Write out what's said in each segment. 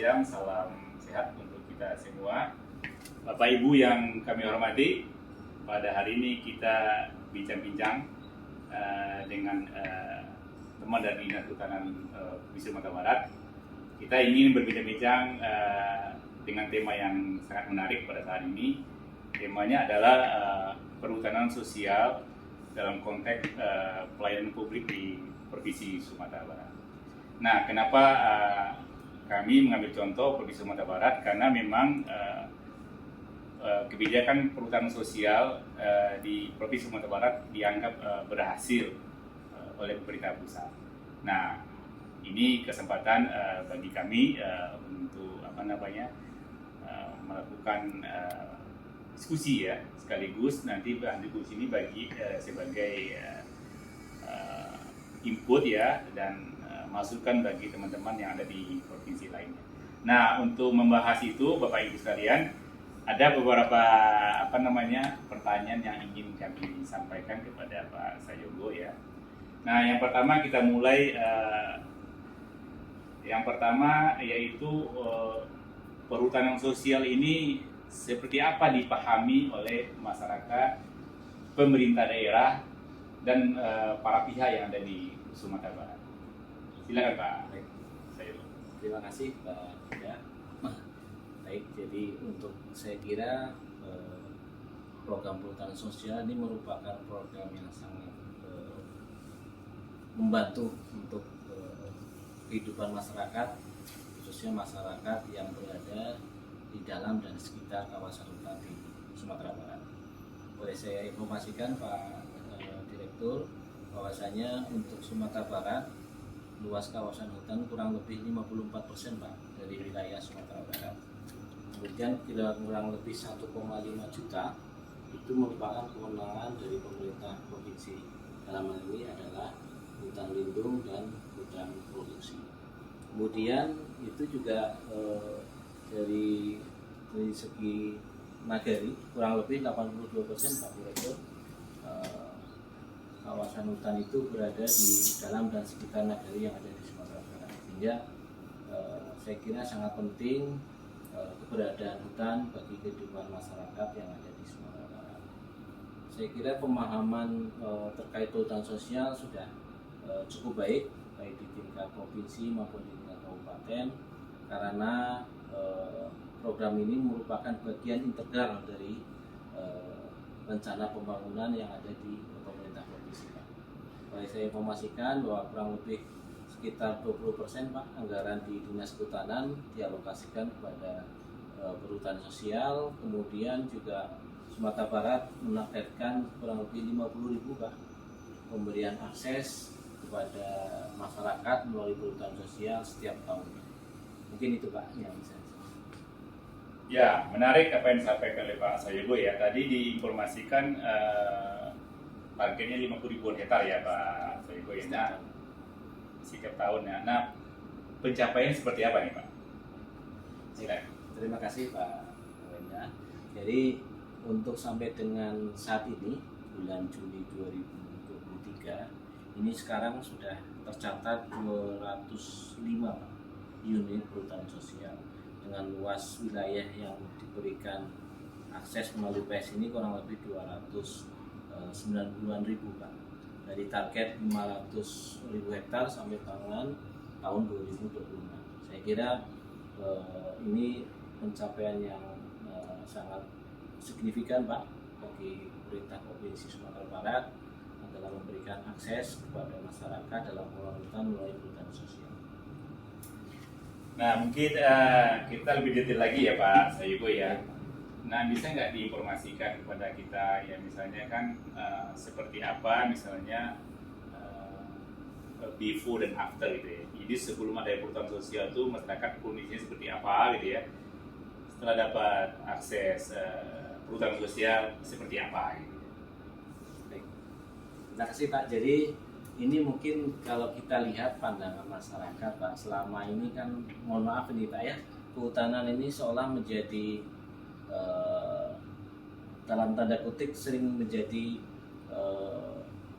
siang, salam sehat untuk kita semua. Bapak Ibu yang kami hormati, pada hari ini kita bincang-bincang dengan teman dari Dinas Kehutanan Provinsi Sumatera Barat. Kita ingin berbincang-bincang dengan tema yang sangat menarik pada saat ini. Temanya adalah perhutanan sosial dalam konteks pelayanan publik di Provinsi Sumatera Barat. Nah, kenapa kami mengambil contoh Provinsi Sumatera Barat? Karena memang kebijakan perhutanan sosial di Provinsi Sumatera Barat dianggap berhasil oleh pemerintah pusat. Nah, ini kesempatan bagi kami untuk melakukan diskusi ya, sekaligus nanti bahan diskusi ini bagi sebagai input ya dan masukan bagi teman-teman yang ada di provinsi lainnya. Nah, untuk membahas itu Bapak Ibu sekalian, ada beberapa pertanyaan yang ingin kami sampaikan kepada Pak Sayogo ya. Nah, yang pertama kita mulai yaitu perhutanan sosial ini seperti apa dipahami oleh masyarakat, pemerintah daerah, dan para pihak yang ada di Sumatera Barat. Silakan Pak. Baik. Terima kasih Pak. Ya. Baik, jadi untuk saya kira program perhutanan sosial ini merupakan program yang sangat membantu untuk kehidupan masyarakat, khususnya masyarakat yang berada di dalam dan sekitar kawasan hutan di Sumatera Barat. Boleh saya informasikan Pak Direktur bahwasanya untuk Sumatera Barat luas kawasan hutan kurang lebih 54% Pak dari wilayah Sumatera Barat. Kemudian kurang lebih 1,5 juta itu merupakan kewenangan dari pemerintah provinsi. Dalam hal ini adalah hutan lindung dan hutan produksi. Kemudian itu juga dari segi nagari kurang lebih 82% Pak Direktur. Kawasan hutan itu berada di dalam dan sekitar nagari yang ada di Sumatera Barat. Sehingga saya kira sangat penting keberadaan hutan bagi kehidupan masyarakat yang ada di Sumatera Barat. Saya kira pemahaman terkait hutan sosial sudah cukup baik di tingkat provinsi maupun di tingkat kabupaten, karena program ini merupakan bagian integral dari rencana pembangunan yang ada di pemerintah provinsi Pak. Boleh saya informasikan bahwa kurang lebih sekitar 20% Pak anggaran di Dinas Kehutanan dialokasikan kepada perhutanan sosial. Kemudian juga Sumatera Barat menargetkan kurang lebih 50.000 Pak pemberian akses kepada masyarakat melalui perhutanan sosial setiap tahunnya. Mungkin itu Pak yang bisa. Ya, menarik apa yang disampaikan oleh Pak Sayogo ya. Tadi diinformasikan targetnya 50.000 hektar ya Pak Sayogo ya. Nah, setiap tahun ya. Nah, pencapaian seperti apa nih Pak? Silakan. Terima kasih Pak Wenda. Jadi untuk sampai dengan saat ini bulan Juli 2023 ini sekarang sudah tercatat 205 unit perhutanan sosial dengan luas wilayah yang diberikan akses melalui PS ini kurang lebih 290-an ribu Pak, dari target 500.000 hektar sampai tahun 2025. Saya kira ini pencapaian yang sangat signifikan Pak bagi pemerintah Provinsi Sumatera Barat dalam memberikan akses kepada masyarakat dalam pengelolaan hutan melalui perhutanan sosial. Nah, mungkin kita lebih detail lagi ya Pak Sayogo ya. Nah, bisa nggak diinformasikan kepada kita ya, misalnya kan seperti apa misalnya before dan after gitu ya. Jadi sebelum ada perhutanan sosial itu masyarakat kondisinya seperti apa gitu ya. Setelah dapat akses perhutanan sosial seperti apa gitu. Baik. Terima kasih Pak. Jadi ini mungkin kalau kita lihat pandangan masyarakat Pak, selama ini kan mohon maaf ini Pak ya, kehutanan ini seolah menjadi dalam tanda kutip sering menjadi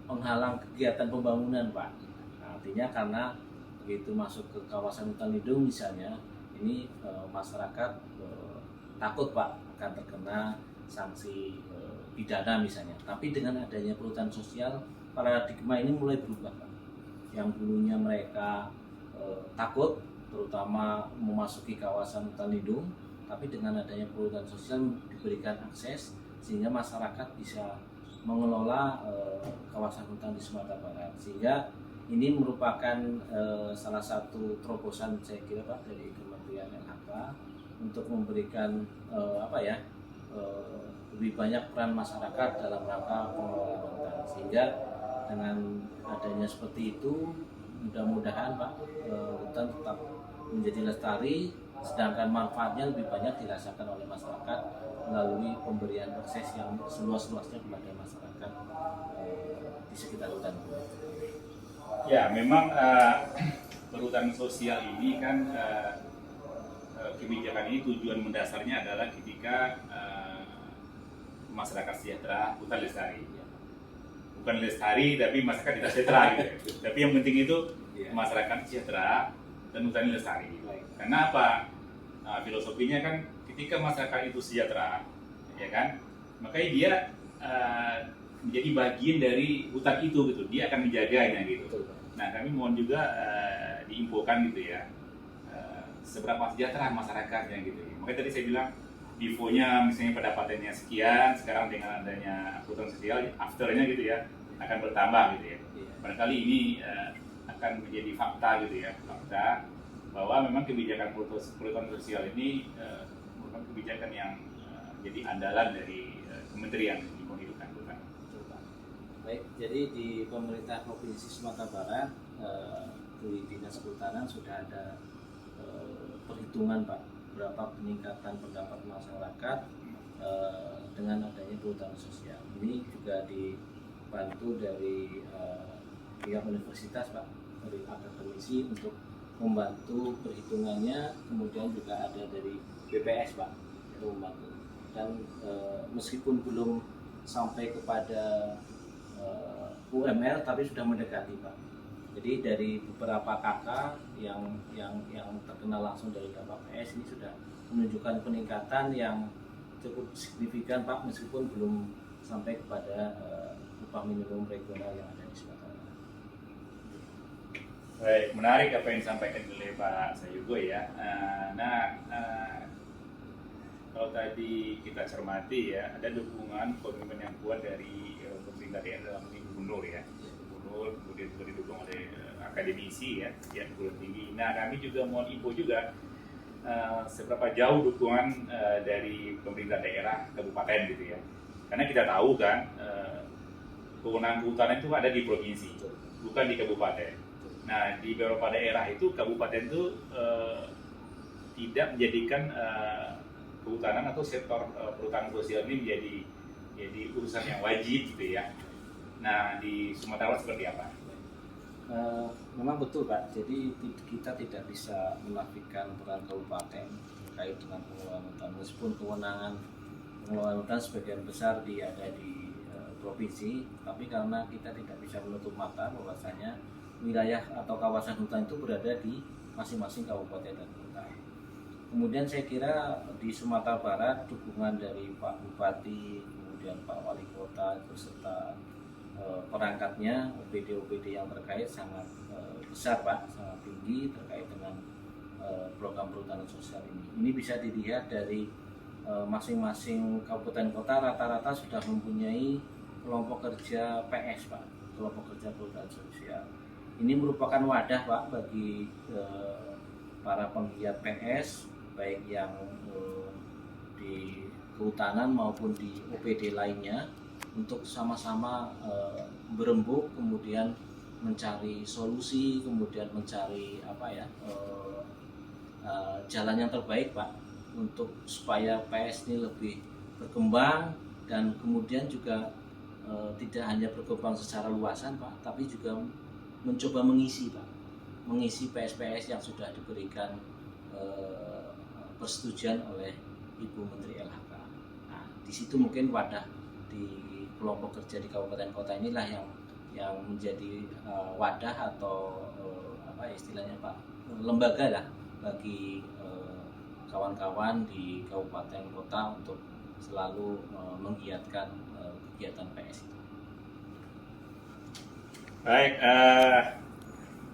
penghalang kegiatan pembangunan Pak. Nah, artinya karena begitu masuk ke kawasan hutan lindung misalnya, ini masyarakat takut Pak akan terkena sanksi pidana misalnya. Tapi dengan adanya perhutanan sosial, paradigma ini mulai berubah Pak. Yang dulunya mereka takut terutama memasuki kawasan hutan lindung, tapi dengan adanya perhutanan sosial diberikan akses sehingga masyarakat bisa mengelola kawasan hutan di Sumatera Barat. Sehingga ini merupakan salah satu terobosan saya kira Pak dari Kementerian LHK untuk memberikan lebih banyak peran masyarakat dalam rangka pengelolaan hutan. Sehingga dengan adanya seperti itu mudah-mudahan Pak hutan tetap menjadi lestari, sedangkan manfaatnya lebih banyak dirasakan oleh masyarakat melalui pemberian akses yang seluas-luasnya kepada masyarakat di sekitar hutan. Ya, memang perhutanan sosial ini kan kebijakan ini tujuan mendasarnya adalah ketika masyarakat sejahtera, hutan lestari. Bukan lestari tapi masyarakat tidak sejahtera gitu. Tapi yang penting itu masyarakat sejahtera dan hutan lestari. Karena apa? Filosofinya kan ketika masyarakat itu sejahtera, ya kan, makanya dia menjadi bagian dari hutan itu gitu. Dia akan menjaganya gitu. Nah, kami mohon juga diinfokan gitu ya, seberapa sejahtera masyarakatnya gitu. Makanya tadi saya bilang difonya misalnya pendapatannya sekian, sekarang dengan adanya perhutanan sosial, afternya gitu ya akan bertambah gitu ya. Barangkali ini akan menjadi fakta gitu ya, fakta bahwa memang kebijakan perhutanan sosial ini merupakan kebijakan yang jadi andalan dari Kementerian Lingkungan Hidup dan Hutan. Baik, jadi di pemerintah Provinsi Sumatera Barat di Dinas Kehutanan sudah ada perhitungan Pak berapa peningkatan pendapat masyarakat dengan adanya perhutanan sosial. Ini juga dibantu dari pihak universitas Pak, dari akademisi untuk membantu perhitungannya, kemudian juga ada dari BPS Pak untuk membantu. Dan meskipun belum sampai kepada UMR tapi sudah mendekati Pak. Jadi dari beberapa kakak yang terkena langsung dari dampak PS ini sudah menunjukkan peningkatan yang cukup signifikan Pak, meskipun belum sampai kepada upah minimum regional yang ada di Sumatera Barat. Baik, menarik apa yang disampaikan oleh Pak Sayugo ya. Kalau tadi kita cermati ya, ada dukungan komitmen yang kuat dari pemerintah daerah dalam ini gubernur ya. Kemudian juga didukung oleh akademisi ya, yang perguruan tinggi. Nah, kami juga mohon info juga seberapa jauh dukungan dari pemerintah daerah kabupaten gitu ya. Karena kita tahu kan kewenangan kehutanan itu ada di provinsi, bukan di kabupaten. Nah, di beberapa daerah itu kabupaten itu tidak menjadikan kehutanan atau sektor perhutanan sosial ini menjadi urusan yang wajib gitu ya. Nah, di Sumatera Barat seperti apa? Memang betul Pak, jadi kita tidak bisa menafikan peran kabupaten terkait dengan pengelolaan hutan, meskipun kewenangan pengelolaan hutan sebagian besar ada di provinsi, tapi karena kita tidak bisa menutup mata bahwasanya wilayah atau kawasan hutan itu berada di masing-masing kabupaten dan kota. Kemudian saya kira di Sumatera Barat dukungan dari Pak Bupati, kemudian Pak Wali Kota beserta perangkatnya, OPD yang terkait sangat besar Pak, sangat tinggi terkait dengan program perhutanan sosial ini. Ini bisa dilihat dari masing-masing kabupaten kota rata-rata sudah mempunyai kelompok kerja PS Pak, kelompok kerja perhutanan sosial. Ini merupakan wadah Pak bagi para penggiat PS, baik yang di kehutanan maupun di OPD lainnya, untuk sama-sama berembuk, kemudian mencari solusi, kemudian mencari jalan yang terbaik Pak, untuk supaya PS ini lebih berkembang dan kemudian juga tidak hanya berkembang secara luasan Pak, tapi juga mencoba mengisi PS-PS yang sudah diberikan persetujuan oleh Ibu Menteri LHK. Nah, di situ mungkin wadah di kelompok kerja di kabupaten kota inilah yang menjadi wadah atau istilahnya Pak, lembaga lah bagi kawan-kawan di kabupaten kota untuk selalu menggiatkan kegiatan PS itu. Baik,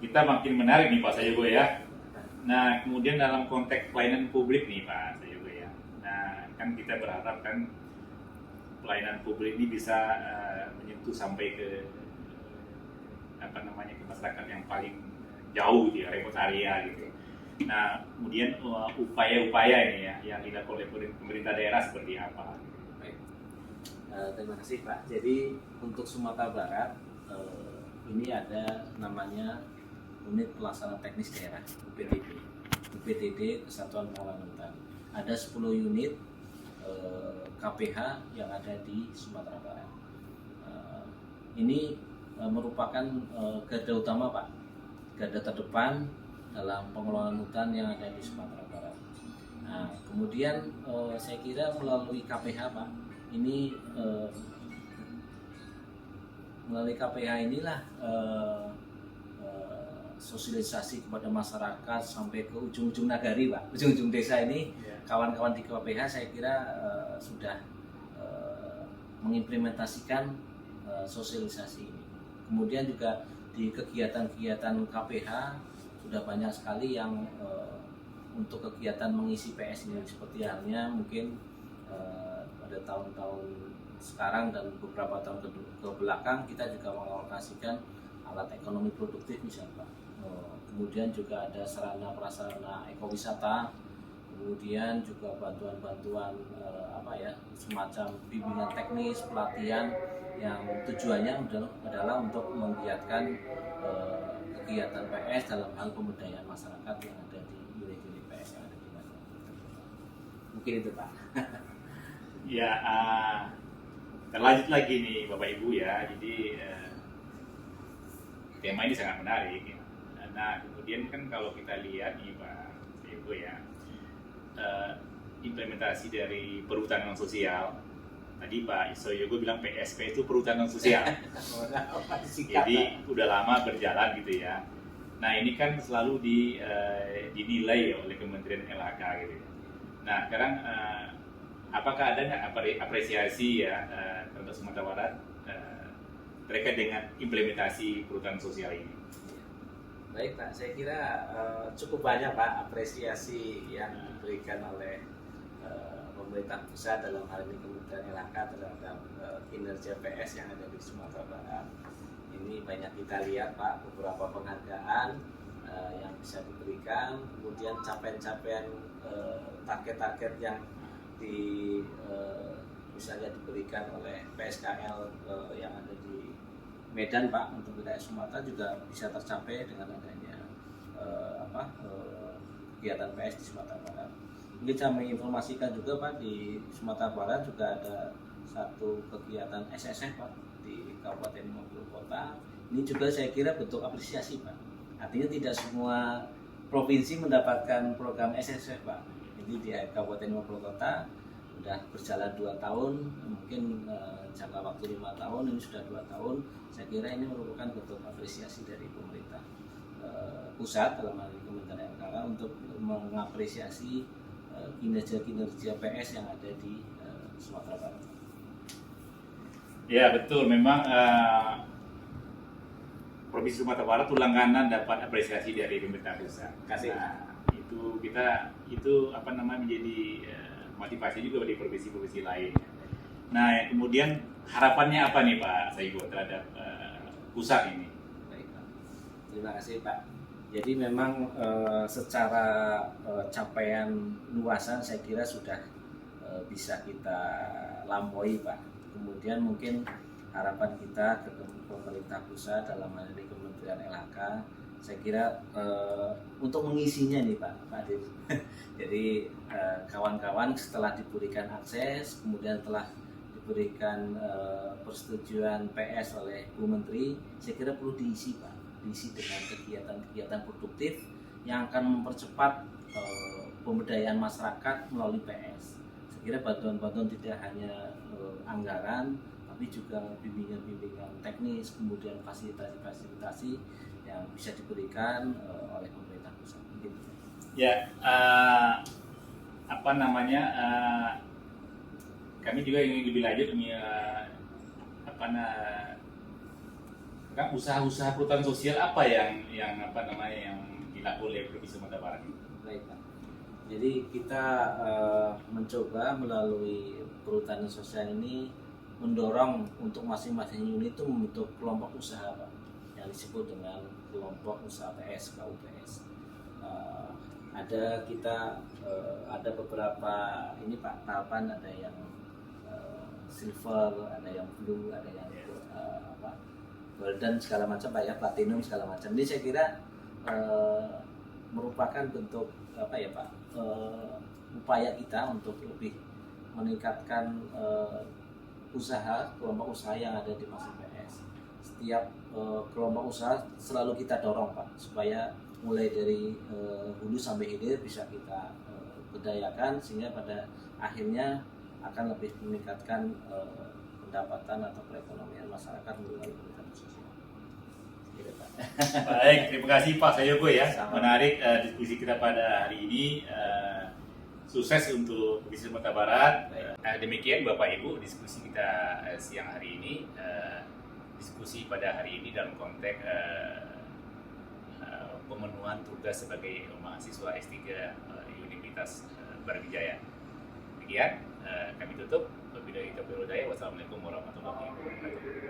kita makin menarik nih Pak Sayogo ya. Nah, kemudian dalam konteks pelayanan publik nih Pak Sayogo ya. Nah, kan kita berharap kan pelayanan publik ini bisa menyentuh sampai ke ke masyarakat yang paling jauh gitu ya, remote area gitu. Nah, kemudian upaya-upaya ini ya yang dilakukan oleh pemerintah daerah seperti apa? Baik. Terima kasih Pak. Jadi untuk Sumatera Barat ini ada namanya Unit Pelaksana Teknis Daerah UPTD. UPTD Kesatuan Pengelolaan Hutan. Ada 10 unit KPH yang ada di Sumatera Barat. Ini merupakan garda utama Pak, garda terdepan dalam pengelolaan hutan yang ada di Sumatera Barat. Nah, kemudian saya kira melalui KPH Pak, ini melalui KPH inilah sosialisasi kepada masyarakat sampai ke ujung-ujung nagari Pak, ujung-ujung desa ini. Kawan-kawan di KPH saya kira sudah mengimplementasikan sosialisasi ini. Kemudian juga di kegiatan-kegiatan KPH sudah banyak sekali yang untuk kegiatan mengisi PS ini, seperti halnya mungkin pada tahun-tahun sekarang dan beberapa tahun ke belakang kita juga mengalokasikan alat ekonomi produktif misalnya Pak. Kemudian juga ada sarana prasarana ekowisata, kemudian juga bantuan-bantuan semacam bimbingan teknis, pelatihan yang tujuannya adalah untuk menggiatkan kegiatan PS dalam hal pemberdayaan masyarakat yang ada di unit-unit PS yang ada di masyarakat. Mungkin itu Pak. Ya, terlanjut lagi nih Bapak Ibu ya. Jadi tema ini sangat menarik. Nah, kemudian kan kalau kita lihat nih Pak Ibu ya, implementasi dari perhutanan sosial. Tadi Pak Sayogo bilang PSP itu perhutanan sosial. Jadi udah lama berjalan gitu ya. Nah, ini kan selalu dinilai oleh Kementerian LHK gitu. Nah, sekarang apakah ada apresiasi ya terhadap Sumatera Barat terkait dengan implementasi perhutanan sosial ini? Baik Pak, saya kira cukup banyak Pak apresiasi yang diberikan oleh pemerintah pusat, dalam hal ini Kementerian LHK terhadap kinerja PS yang ada di Sumatera Barat. Ini banyak kita lihat Pak, beberapa penghargaan yang bisa diberikan, kemudian capaian-capaian target-target yang misalnya diberikan oleh PSKL yang ada di Medan Pak, untuk wilayah Sumatera juga bisa tercapai dengan adanya kegiatan PS di Sumatera Barat. Mungkin saya menginformasikan juga Pak, di Sumatera Barat juga ada satu kegiatan SSF Pak di Kabupaten 50 Kota. Ini juga saya kira bentuk apresiasi Pak. Artinya tidak semua provinsi mendapatkan program SSF Pak. Jadi di Kabupaten 50 Kota sudah berjalan 2 tahun, mungkin jangka waktu 5 tahun, ini sudah 2 tahun. Saya kira ini merupakan bentuk apresiasi dari pemerintah pusat, dalam hal ini Kementerian LHK, untuk mengapresiasi kinerja PS yang ada di Sumatera Barat. Ya betul, memang Provinsi Sumatera Barat tuh langganan dapat apresiasi dari pemerintah pusat. Nah, itu menjadi motivasi juga bagi provinsi-provinsi lain. Nah, kemudian harapannya apa nih Pak Sayogo terhadap pusat ini? Baik Pak, terima kasih Pak. Jadi memang secara capaian luasan saya kira sudah bisa kita lampaui Pak. Kemudian mungkin harapan kita ke pemerintah pusat, dalam hal ini Kementerian LHK, saya kira untuk mengisinya nih Pak Adil. Jadi kawan-kawan setelah diberikan akses, kemudian telah diberikan persetujuan PS oleh Bu Menteri, saya kira perlu diisi Pak, diisi dengan kegiatan-kegiatan produktif yang akan mempercepat pemberdayaan masyarakat melalui PS. Saya kira bantuan-bantuan tidak hanya anggaran, tapi juga bimbingan-bimbingan teknis, kemudian fasilitasi yang bisa diberikan oleh pemerintah pusat. Ya, apa namanya, kami juga ingin lebih lanjut kan usaha-usaha perhutanan sosial apa yang apa namanya yang dilakukan oleh Provinsi Sumatera Barat ini. Baik Pak. Jadi kita mencoba melalui perhutanan sosial ini mendorong untuk masing-masing unit itu membentuk kelompok usaha Pak, yang disebut dengan kelompok usaha PS, KUPS. Ada beberapa ini Pak tahapan, ada yang silver, ada yang blue, ada yang golden segala macam Pak ya, platinum segala macam. Ini saya kira merupakan bentuk apa ya Pak, upaya kita untuk lebih meningkatkan usaha, kelompok usaha yang ada di masing PS. Setiap kelompok usaha selalu kita dorong Pak, supaya mulai dari hulu sampai hilir bisa kita berdayakan, sehingga pada akhirnya akan lebih meningkatkan pendapatan atau perekonomian masyarakat melalui perhutanan sosial. Gitu, Pak. Baik, terima kasih Pak Sayogo ya. Sama. Menarik diskusi kita pada hari ini. Sukses untuk Provinsi Sumatera Barat. Demikian Bapak Ibu diskusi kita siang hari ini. Diskusi pada hari ini dalam konteks pemenuhan tugas sebagai mahasiswa S3 Universitas Brawijaya. Demikian kami tutup. Wassalamualaikum warahmatullahi wabarakatuh.